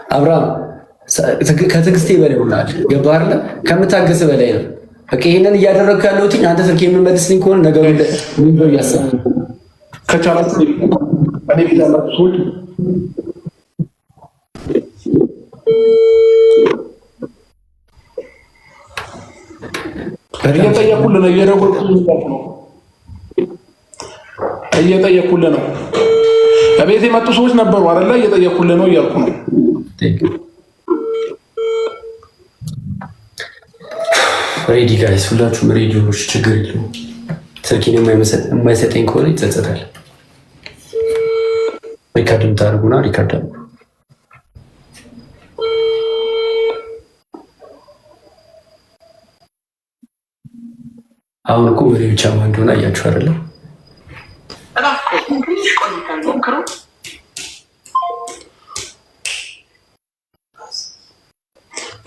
አብርሃም ከትዕግስቴ በላይ ሆናል። ገባህ አይደለ? ከምታገስ በላይ ነው። በቃ ይሄንን እያደረግኩ ያለሁት አንተ ስልክ የምመልስልኝ ከሆነ ነገሩ ምን ነው ያሰብኩ ከቻላችሁ እኔ ፊት ያላችሁ ሰዎች እየጠየኩልህ ነው፣ እየጠየኩልህ ነው። እቤት የመጡ ሰዎች ነበሩ አይደለ? እየጠየኩልህ ነው እያልኩ ነው። ሬዲ ጋይስ፣ ሁላችሁም ሬዲዮች፣ ችግር የለውም። ስልኬን የማይሰጠኝ ከሆነ ይጸጸታል። ሪካርድ የምታደርጉና ሪካርድ አድርጉ። አሁን እኮ ወሬ ብቻ ማን እንደሆነ አያችሁ አይደለ?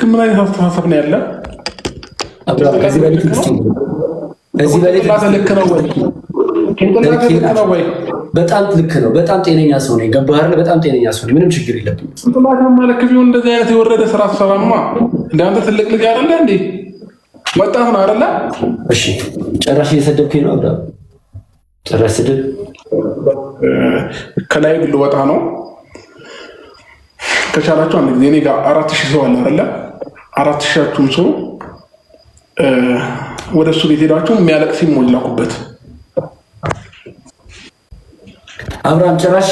ምን አይነት አስተሳሰብ ነው ያለ? ከዚህ በላይ በጣም ልክ ነው። በጣም ጤነኛ ሰው ነኝ። ገባህ አይደለ? በጣም ጤነኛ ሰው ነኝ። ምንም ችግር የለብኝም። ጥላቻ ማለት ቢሆን እንደዚህ አይነት የወረደ ስራ ሰራማ እንደ አንተ ትልቅ ልጅ አይደለ እንዴ? ወጣት ነው አይደለ? እሺ ጭራሽ እየሰደብከኝ ነው አብራ። ጭራሽ ስድብ ከላይ ልወጣ ነው። ከቻላችሁ አንድ ጊዜ እኔ ጋር 4000 ሰው አለ አይደለ? 4000ቱም ሰው ወደ እሱ ቤት ሄዳችሁ የሚያለቅስ ይሞላኩበት። አብርሃም ጭራሽ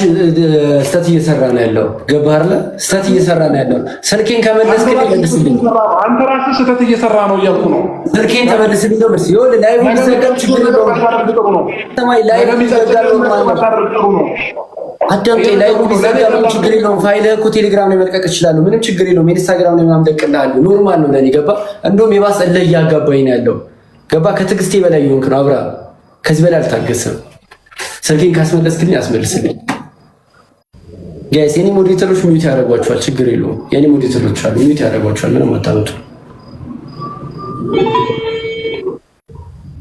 ስተት እየሰራ ነው ያለው። ገባህ አይደለ? ስተት እየሰራ ነው ያለው። ስልኬን ከመለስክልኝ መልስልኝ። አንተ ራስህ ስተት እየሰራ ነው እያልኩ ነው። ስልኬን ተመልስልኝ ነው መልስ። ይኸውልህ ላይቭ ቢዘጋም ችግር የለውም። ሰማይ ላይቭ ቢዘጋም አዳምጤ ላይቭ ቢዘጋም ችግር የለውም። ፋይልህ እኮ ቴሌግራም ላይ መልቀቅ እችላለሁ። ምንም ችግር የለውም። ኢንስታግራም ላይ ምናምን እለቅልሃለሁ። ኖርማል ነው ለኔ። ገባህ? እንደውም የባሰ እልህ እያጋባኝ ነው ያለው። ገባህ? ከትዕግስቴ በላይ ይሆንክ ነው አብርሃም። ከዚህ በላይ አልታገስም። ስልኬን ካስመለስክልኝ አስመልስልኝ። ጋይስ የኔ ሞዴተሮች ሚዩት ያደርጓቸዋል። ችግር የለውም። የኔ ሞዴተሮች አሉ ሚዩት ያደርጓቸዋል። ምንም አታመጡ።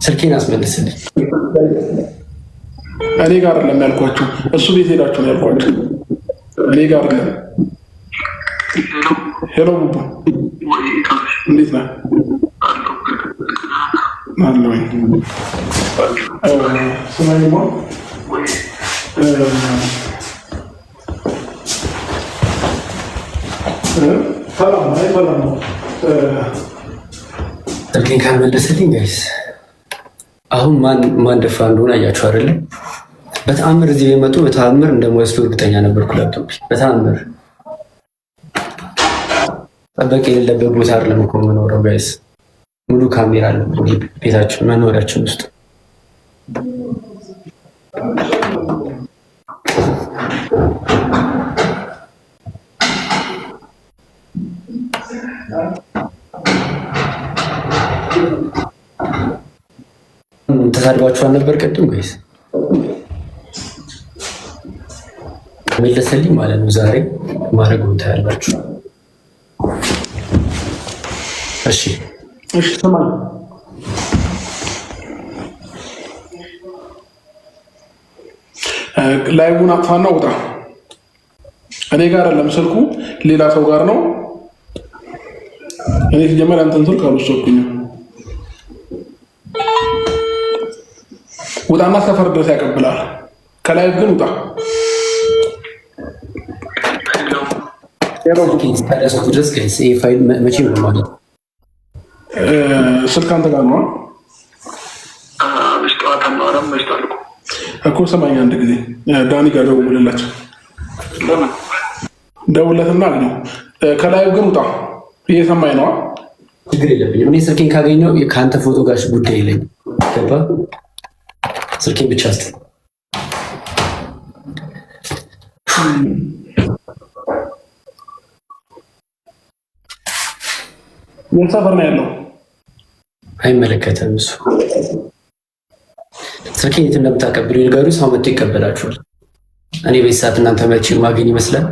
ስልኬን አስመልስልኝ። እኔ ጋር አይደለም ያልኳችሁ፣ እሱ ቤት ሄዳችሁ ነው ያልኳችሁ። እኔ ጋር አይደለም። ሄሎ ቡቡ፣ እንዴት ነህ? አለሁኝ። ስማኝማ ሰላም ነው። ስልኬን ካልመለስልኝ ጋይስ አሁን ማን ደፋ እንደሆነ አያችሁ አይደለም? በተአምር እዚህ የመጡ በተአምር እንደማይወስዱ እርግጠኛ ነበርኩ። ላፕቶፕ በተአምር ጠበቅ የሌለበት ቦታ አይደለም እኮ የምኖረው ጋይስ። ሙሉ ካሜራ አለ ቤታችን መኖሪያችን ውስጥ። ተሳድባችኋል ነበር ቅድም ጋይስ። መለሰልኝ ማለት ነው። ዛሬ ማድረጉን ታያላችሁ። እሺ እሺ፣ ተማም ላይቡን አጥፋና ውጣ። እኔ ጋር አይደለም ስልኩ፣ ሌላ ሰው ጋር ነው። እኔ ሲጀመር አንተን ስልክ አልወሰድኩኝም። ውጣና ሰፈር ድረስ ያቀብላል። ከላይ ግን ውጣ። ስልክ አንተ ጋር ነው እኮ። ሰማኝ አንድ ጊዜ ዳኒ ጋር ደውልላቸው፣ ደውለትና አግኘው። ከላይ ግን ውጣ። እየሰማኝ ነዋ። ችግር የለብኝም። እኔ ስልኬን ካገኘው ከአንተ ፎቶ ጋር ጉዳይ የለኝም። ገባህ? ስልኬን ብቻ ስ ምን ሰፈር ነው ያለው? አይመለከተም እሱ። ስልኬን የት እንደምታቀብሉ ንገሩ። ሰው መጥቶ ይቀበላችኋል። እኔ በዚህ ሰዓት እናንተ መቼ ማገኝ ይመስላል?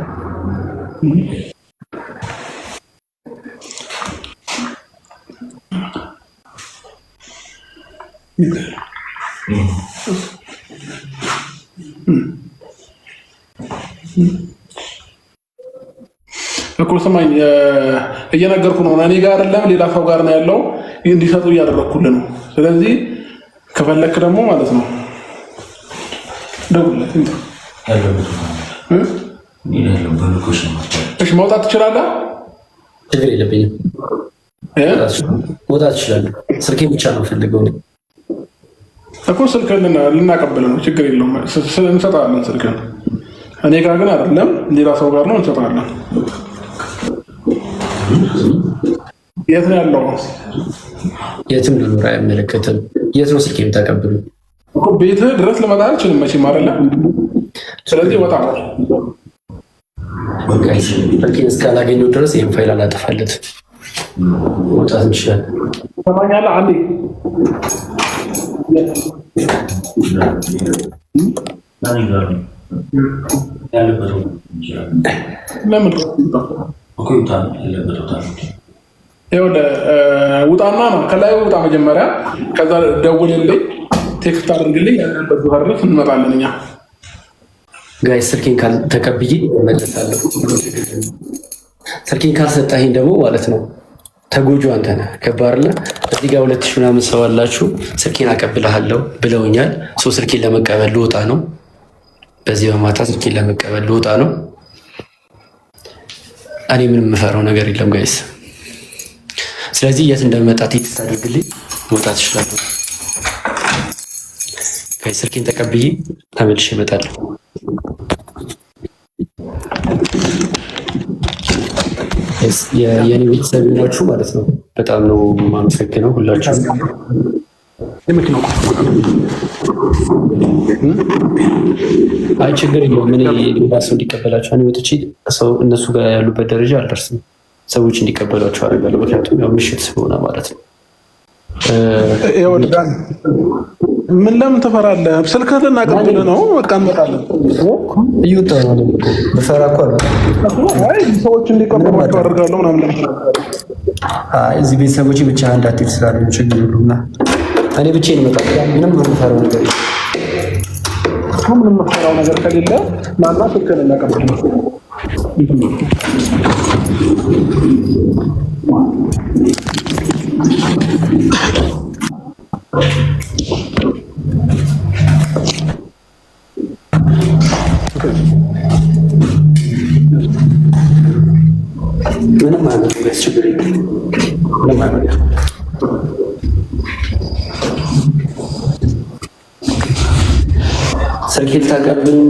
እኮ ስማኝ፣ እየነገርኩ ነው። እኔ ጋር አይደለም ሌላ ሰው ጋር ነው ያለው። እንዲሰጡ እያደረኩልህ ነው። ስለዚህ ከፈለክ ደግሞ ማለት ነው ደውልለት። እሺ መውጣት ትችላለህ? ችግር የለብኝም። መውጣት ትችላለህ። ስልኬን ብቻ ነው ፈልገው እኮ ስልክህን ልናቀብል ነው። ችግር የለውም። እንሰጣለን ስልክህን። እኔ ጋር ግን አይደለም ሌላ ሰው ጋር ነው። እንሰጣለን። የት ነው ያለው? የትም ልኖር አይመለከትም። የት ነው ስልክ የምታቀብሉ? ቤትህ ድረስ ልመጣ አልችልም መቼም አይደለም። ስለዚህ ወጣ ስልኬን እስካላገኘው ድረስ ይህን ፋይል አላጠፋለት። መውጣት እንችላለን። ሰማኛለህ? አንዴ ለምን ውጣና ነው ከላይ ውጣ መጀመሪያ፣ ከዛ ደውልልኝ፣ ቴክስት አድርግልኝ። ያለበት ድረስ እንመጣለን እኛ ጋይስ። ስልኬን ተቀብዬ እመለሳለሁ። ስልኬን ካልሰጣኸኝ ደግሞ ማለት ነው ተጎጆ አንተ ነህ። ከባርለ እዚህ ጋር 2000 ምናምን ሰው አላችሁ። ስልኬን አቀብልሃለሁ ብለውኛል። ስልኬን ለመቀበል ልወጣ ነው። በዚህ በማታ ስልኬን ለመቀበል ልወጣ ነው። እኔ ምንም የምፈራው ነገር የለም ጋይስ። ስለዚህ የት እንደመጣ ቴክስት አድርግልኝ፣ መውጣት እችላለሁ። ጋይስ ስልኬን ተቀብዬ ተመልሼ እመጣለሁ። የኔ ቤተሰብ ናችሁ ማለት ነው። በጣም ነው የማመሰግነው ሁላችሁም። አይ ችግር የለውም። እኔ ሌላ ሰው እንዲቀበላቸው እኔ ወጥቼ እነሱ ጋር ያሉበት ደረጃ አልደርስም። ሰዎች እንዲቀበሏቸው አደርጋለሁ። ምክንያቱም ያው ምሽት ስለሆነ ማለት ነው። ምን ለምን ትፈራለህ? ስልክህን ልናቀብል ነው። በቃ እንመጣለን። እየወጣ ነው። በፈራ እኮ ሰዎች እንዲቀበሏቸው አደርጋለሁ ምናምን። እዚህ ቤተሰቦች ብቻ እንዳትሄድ ስላሉ ችግር የለውም። እኔ ብቻዬን እመጣለሁ። ምንም የምፈራው ነገር የለም። ምንም የምፈራው ነገር ከሌለ ናና ስልክህን እናቀብል ነው። ምንም አይነት ችግር የለም። ምንም አይነት ስልኬ ልታቀብሉኝ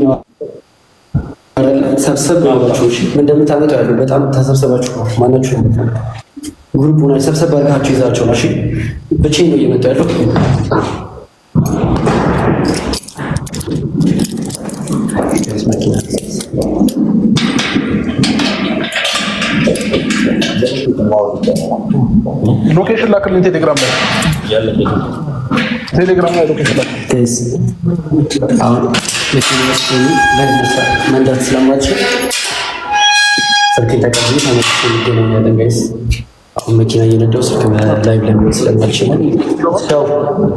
ሰብሰብ ያላችሁ ምን እንደምታመጡ ያለው በጣም ተሰብሰባችሁ ነው። ማናችሁ ግሩፕ ሆናችሁ ሰብሰብ አድርጋችሁ ይዛችሁ ነው። እሺ ብቻዬን ነው እየመጣሁ ያለው። ሎኬሽን ላክልኝ ቴሌግራም ላይ ሎኬሽን ላክ። አሁን መንዳት ስለማልችል ስልኬን ተቀብዬ ተመልሼ እንገናኛለን ጋይስ። አሁን መኪና እየነዳሁ ስልክ ላይቭ ለምን ስለማልችል ያው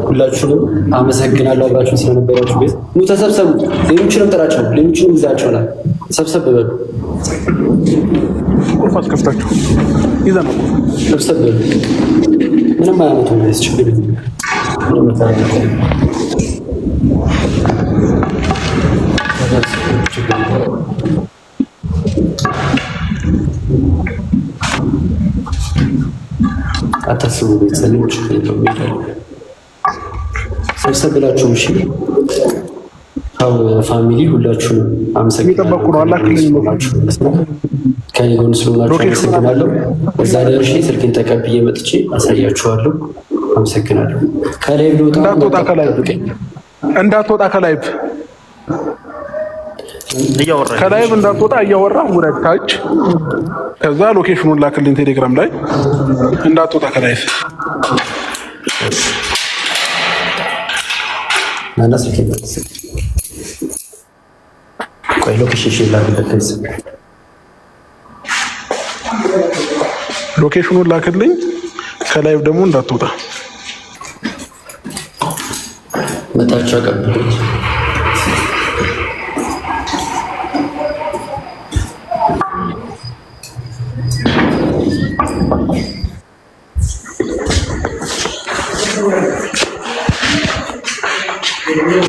ሁላችሁንም አመሰግናለሁ አብራችሁን ስለነበራችሁ። ቤት ኑ ተሰብሰቡ። ሌሎችንም ጥራቸው፣ ሌሎችንም ይዛቸውናል። ሰብሰብ በሉ። ቁልፍ አስከፍታችሁ ይዘህ ነው። ሰብሰብ በሉ። ምንም አያመጡ ነው ችግር አታስቡ። ቤተሰቦች ሰብሰብ ብላችሁ እሺ። አው ፋሚሊ ሁላችሁም አመሰግናለሁ። ከኔ ጎን ስለሆናችሁ አመሰግናለሁ። እዛ ደርሼ ስልኬን ተቀብዬ መጥቼ አሳያችኋለሁ። አመሰግናለሁ። ከላይ እንዳትወጣ ከላይቭ እንዳትወጣ እያወራህ ውረድ ታች። ከዛ ሎኬሽኑን ላክልኝ ቴሌግራም ላይ። እንዳትወጣ ከላይቭ ናናስ ከይስ ቆይ ሎኬሽን ላክልኝ። ሎኬሽኑን ላክልኝ ከላይቭ ደግሞ እንዳትወጣ። መጣቻ ቀብሉኝ።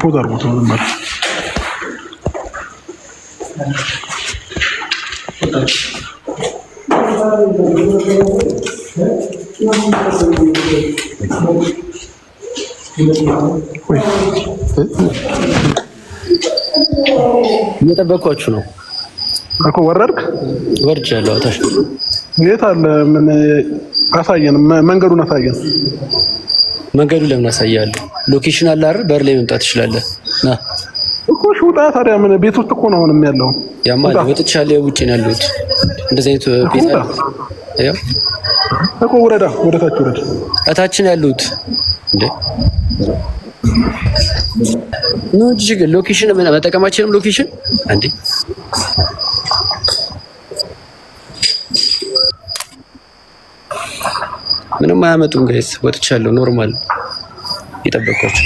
ፖዝ አድርጎት ነው ማለት እየጠበኳችሁ ነው እኮ። ወረድክ? ወርጃለሁ። አታሽ የት አለ? ምን አሳየን፣ መንገዱን አሳየን። መንገዱ ለምን አሳያለሁ? ሎኬሽን አለ አይደል? በር ላይ መምጣት ትችላለህ። ና እኮ ሹጣ። ታዲያ ምን ቤት ውስጥ እኮ ነው አሁንም ያለው። ያማ ወጥቻለሁ። ውጪ ነው ያለሁት። እንደዚህ አይነት ቤት አለ። ያው እኮ ወረዳ፣ ወደ ታች ወረዳ። እታችን ያለሁት እንዴ ኖ ጂግ ሎኬሽን መጠቀማችንም ሎኬሽን እንዴ ምንም አያመጡም ጋይስ። ወጥቻለሁ። ኖርማል እየጠበኳችሁ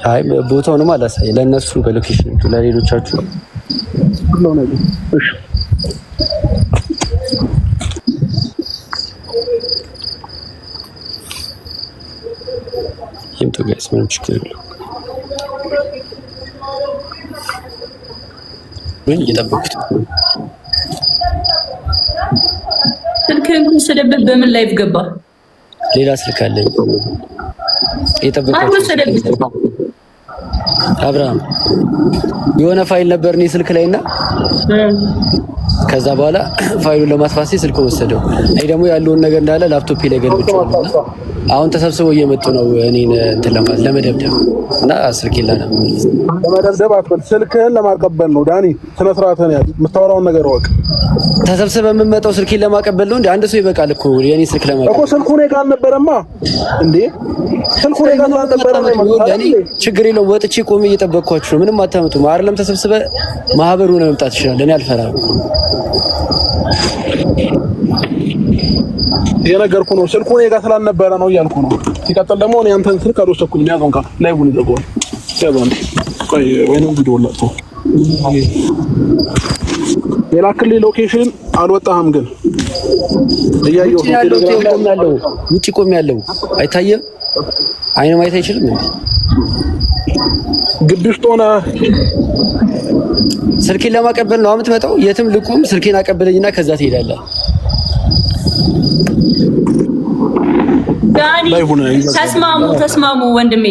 አይ ቦታውንም አላሳይ ለነሱ በሎኬሽን ለሌሎቻችሁ ነው ነገር። እሺ ይምጡ ጋይስ፣ ምንም ችግር የለውም። ምን እየጠበኩት ስልክህን ወሰደብህ። በምን ላይቭ ገባ? ሌላ ስልክ አለኝ። እየጠበኩት አብርሃም የሆነ ፋይል ነበር እኔ ስልክ ላይና ከዛ በኋላ ፋይሉን ለማጥፋት ስልኩን ወሰደው። እኔ ደግሞ ያለውን ነገር እንዳለ ላፕቶፕ ላይ ገልብጬዋለሁና አሁን ተሰብስበው እየመጡ ነው እኔን እንትን ለመደብደብ እና ስልክ ይላል ለመደብደብ አትበል፣ ስልክህን ለማቀበል ነው ዳኒ። ስነ ስርዓትህን ያዝ፣ የምታወራውን ነገር ወቅ። ተሰብስበው የምመጣው ስልኬን ለማቀበል ነው እንዴ? አንድ ሰው ይበቃል እኮ የኔ ስልክ ለማቀበል እኮ። ስልኩ እኔ ጋር አልነበረማ እንዴ? ስልኩ እኔ ጋር አልነበረም። ችግር የለውም። ወጥቼ ቆሜ እየጠበቅኳችሁ ነው። ምንም አታመጡም አይደለም? ተሰብስበው ማህበሩ ነው መምጣት ይችላል። እኔ አልፈራም። የነገርኩ ነው። ስልኩ እኔ ጋር ስላልነበረ ነው እያልኩ ነው። ሲቀጥል ደግሞ እኔ አንተን ስልክ አልወሰድኩም። ያዘውን ካል ላይቡን ይዘጋዋል። ያዘውን ቆይ፣ ወይንም ቪዲዮ ላጥቶ የላክልኝ ሎኬሽን አልወጣህም ግን እያየሁ ነው። ውጪ ቆሜያለሁ። አይታየም? አይነ ማየት አይችልም እንዴ? ግቢ ውስጥ ሆነ ስልኬን ለማቀበል ነው የምትመጣው? የትም ልቁም፣ ስልኬን አቀበለኝና ከዛ ትሄዳለህ። ዳኒ ተስማሙ ወንድሜ።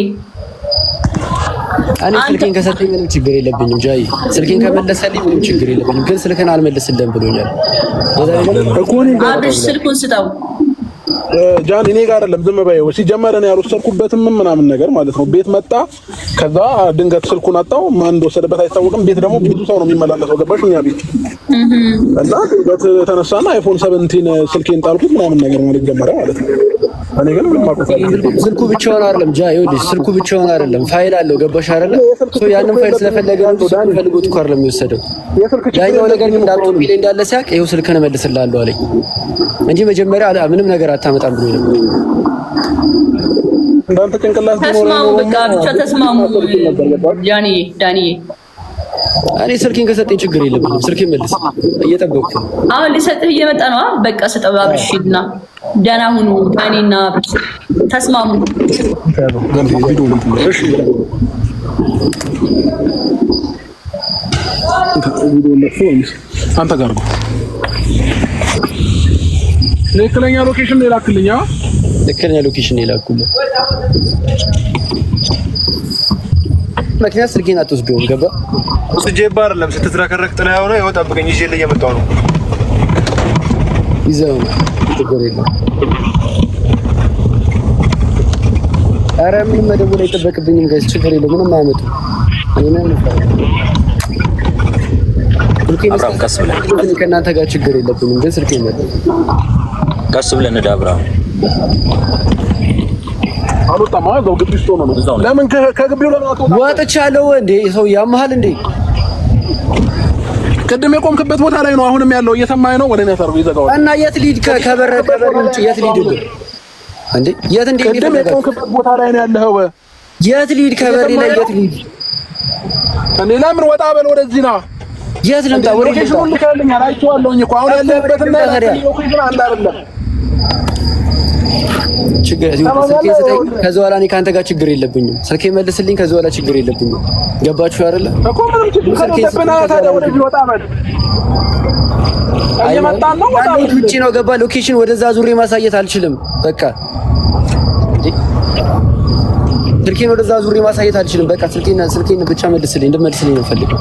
እኔ ስልኬን ከሰጠኝ ምንም ችግር የለብኝም። ጃይ ስልኬን ከመለሰልኝ ምንም ችግር የለብኝም። ግን ስልክን አልመልስልህም ብሎኛል። አብሽ ስልኩን ስጠው ጃን። እኔ ጋር አይደለም፣ ዝም በይው። ሲጀመር እኔ ያልወሰድኩበትም ምናምን ነገር ማለት ነው። ቤት መጣ፣ ከዛ ድንገት ስልኩን አጣው። ማን እንደወሰደበት አይታወቅም። ቤት ደግሞ ብዙ ሰው ነው የሚመላለሰው፣ ገባሽ? እኛ ቤት እና ድንገት ተነሳና አይፎን 17 ስልኬን ጣልኩት ምናምን ነገር ማለት ጀመረ ማለት ነው። እኔ ግን ምንም ስልኩ ብቻውን አይደለም ጃ፣ ይኸውልሽ ስልኩ ብቻውን አይደለም፣ ፋይል አለው። ገባሽ አይደለ? ያንን ፋይል ስለፈለገ ነው ፈልጎት እኮ አይደለም የሚወሰደው። ያኛው ነገር ግን ላፕቶፕ ላይ እንዳለ ሲያውቅ ይኸው ስልክህን እመልስልሃለሁ አለኝ እንጂ መጀመሪያ ምንም ነገር አታመጣም ብሎ ነበር። እንዳንተ ጭንቅላት ተስማሙ፣ በቃ ብቻ ተስማሙ። ዳኒ እኔ ስልኬን ከሰጠኝ ችግር የለብኝም። ስልኬን መልስ፣ እየጠበቅኩ ነው። አሁን ሊሰጥህ እየመጣ ነው። በቃ ስጠው አብሽና ደህና ሁኑ። ዳኒና አብሽ ተስማሙ። አንተ ጋር ነው ትክክለኛ ሎኬሽን ላክልኝ። ትክክለኛ ሎኬሽን ላኩልኝ። ምክንያት ስልኬን አትወስደውም። ገባ ስጄባ አይደለም ስትዝረከረክ ጥላ ያው ነው። ጠብቀኝ፣ ይዤልህ እየመጣሁ ነው። ይዘው ችግር የለም። ኧረ ምንም መደወል አይጠበቅብኝም ጋይስ፣ ችግር የለም። ምንም አያመጡም። ቀስ ብለን ከእናንተ ጋር ችግር የለብንም፣ ግን ስልኬን መጣሁ። ቀስ ብለን ዳብራ አልወጣም። እዛው ግቢ ውስጥ ሆኖ ነው። ለምን ከግቢው ለምን አትወጣም? ወጥቻለሁ እንዴ? ሰው ያመሃል እንዴ? ቅድም የቆምክበት ቦታ ላይ ነው አሁንም ያለው። እየሰማኸኝ ነው? ወደ እኔ ታርጉ ይዘጋው እና የት ሊድ ከበር ውጭ የት ሊድ እንዴ? የት እንዴ? ቅድም የቆምክበት ቦታ ላይ ነው ያለው። የት ሊድ ከበር ላይ የት ሊድ? እኔ ለምን ወጣ በል ወደዚህ ና። የት ልምጣ? ወደ ሎኬሽኑን ልከልኛል፣ አይቼዋለሁኝ እኮ አሁን ያለህበትና ሎኬሽን አንድ አይደለም። ችግር ስልኬ ስጠኝ። ከዛ በኋላ እኔ ከአንተ ጋር ችግር የለብኝም። ስልኬ መልስልኝ። ከዛ በኋላ ችግር የለብኝም። ገባችሁ አይደለ እኮ ምንም ችግር ከሌለብና ታዲያ ወደዚህ ወጣ በል። እየመጣን ነው ወጣ በል። ውጪ ነው ገባ። ሎኬሽን ወደዛ ዙሬ ማሳየት አልችልም። በቃ ስልኬን ወደዛ ዙሬ ማሳየት አልችልም። በቃ ስልኬን ብቻ መልስልኝ። እንድመልስልኝ ነው ፈልገው